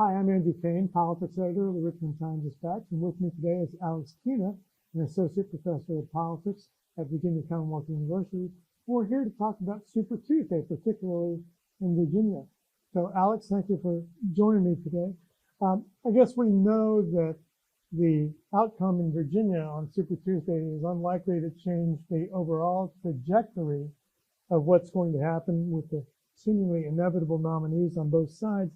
Hi, I'm Andrew Cain, politics editor of the Richmond Times-Dispatch, and with me today is Alex Keena, an associate professor of politics at Virginia Commonwealth University. We're here to talk about Super Tuesday, particularly in Virginia. So, Alex, thank you for joining me today. I guess we know that the outcome in Virginia on Super Tuesday is unlikely to change the overall trajectory of what's going to happen with the seemingly inevitable nominees on both sides.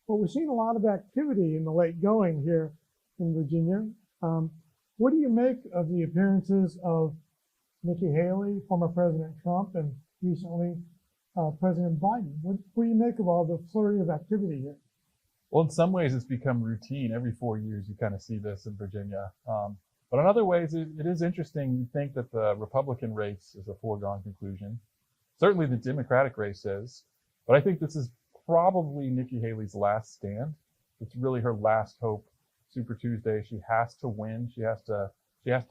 But we're seeing a lot of activity in the late going here in Virginia. What do you make of the appearances of Nikki Haley, former President Trump, and recently President Biden? What do you make of all the flurry of activity here? Well, in some ways, it's become routine. Every 4 years, you kind of see this in Virginia. But in other ways, it is interesting. You think that the Republican race is a foregone conclusion. Certainly the Democratic race is. But I think this is probably Nikki Haley's last stand. It's really her last hope. Super Tuesday, she has to win. She has to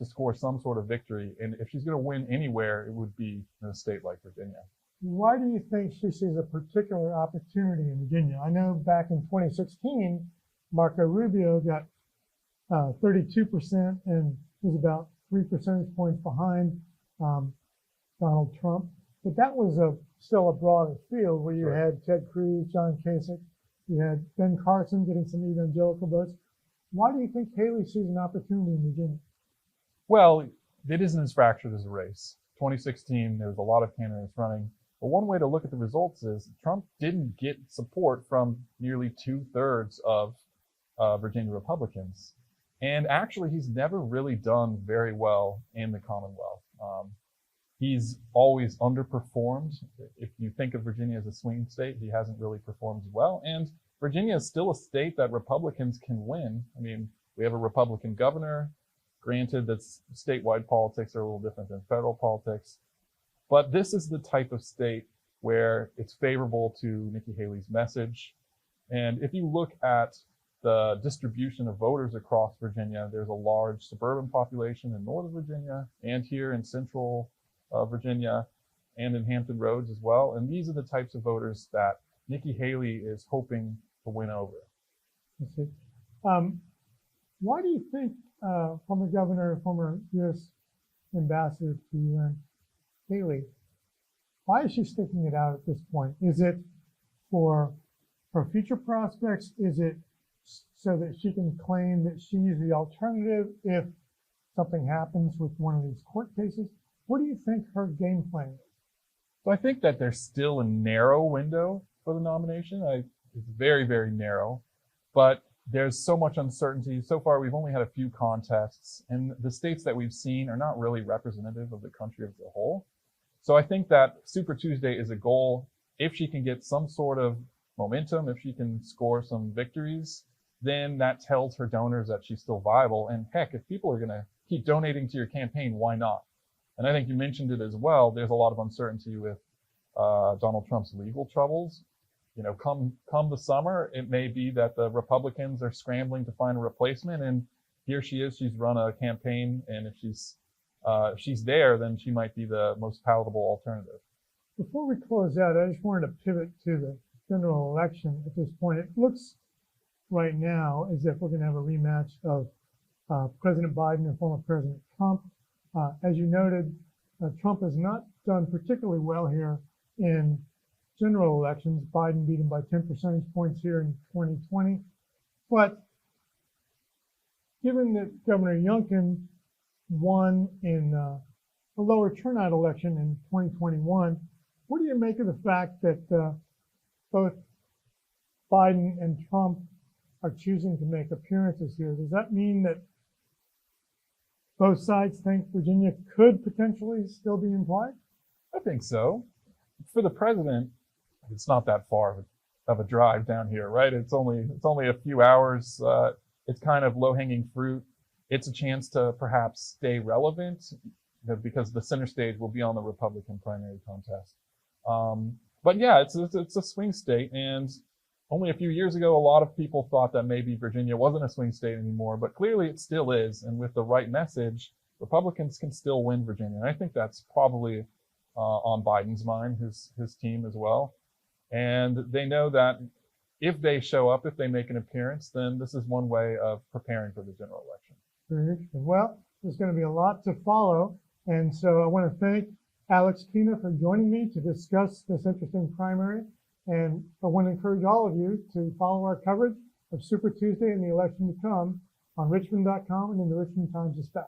score some sort of victory. And if she's going to win anywhere, it would be in a state like Virginia. Why do you think she sees a particular opportunity in Virginia? I know back in 2016, Marco Rubio got 32% and was about 3 percentage points behind Donald Trump. But that was still a broader field where you had Ted Cruz, John Kasich, you had Ben Carson getting some evangelical votes. Why do you think Haley sees an opportunity in Virginia? Well, it isn't as fractured as a race. 2016, there was a lot of candidates running. But one way to look at the results is Trump didn't get support from nearly 2/3 of Virginia Republicans. And actually, he's never really done very well in the Commonwealth. He's always underperformed. If you think of Virginia as a swing state, he hasn't really performed well. And Virginia is still a state that Republicans can win. I mean, we have a Republican governor. Granted, that statewide politics are a little different than federal politics. But this is the type of state where it's favorable to Nikki Haley's message. And if you look at the distribution of voters across Virginia, there's a large suburban population in Northern Virginia and here in Central Virginia and in Hampton Roads as well. And these are the types of voters that Nikki Haley is hoping to win over. Why do you think former governor, former U.S. ambassador to the UN, Haley, why is she sticking it out at this point? Is it for her future prospects? Is it so that she can claim that she's the alternative if something happens with one of these court cases? What do you think her game plan is? So I think that there's still a narrow window for the nomination. It's very, very narrow, but there's so much uncertainty. So far, we've only had a few contests, and the states that we've seen are not really representative of the country as a whole. So I think that Super Tuesday is a goal. If she can get some sort of momentum, if she can score some victories, then that tells her donors that she's still viable. And heck, if people are going to keep donating to your campaign, why not? And I think you mentioned it as well. There's a lot of uncertainty with Donald Trump's legal troubles. You know, come the summer, it may be that the Republicans are scrambling to find a replacement. And here she is. She's run a campaign, and if she's there, then she might be the most palatable alternative. Before we close out, I just wanted to pivot to the general election at this point. It looks right now as if we're going to have a rematch of President Biden and former President Trump. As you noted, Trump has not done particularly well here in general elections. Biden beat him by 10 percentage points here in 2020. But given that Governor Youngkin won in a lower turnout election in 2021, what do you make of the fact that both Biden and Trump are choosing to make appearances here? Does that mean that both sides think Virginia could potentially still be in play? I think so. For the president, it's not that far of a drive down here, right? It's only a few hours. It's kind of low-hanging fruit. It's a chance to perhaps stay relevant because the center stage will be on the Republican primary contest. But yeah, it's a swing state, and only a few years ago, a lot of people thought that maybe Virginia wasn't a swing state anymore, but clearly it still is. And with the right message, Republicans can still win Virginia. And I think that's probably on Biden's mind, his team as well. And they know that if they show up, if they make an appearance, then this is one way of preparing for the general election. Very interesting. Well, there's going to be a lot to follow. And so I want to thank Alex Keena for joining me to discuss this interesting primary. And I want to encourage all of you to follow our coverage of Super Tuesday and the election to come on richmond.com and in the Richmond Times-Dispatch.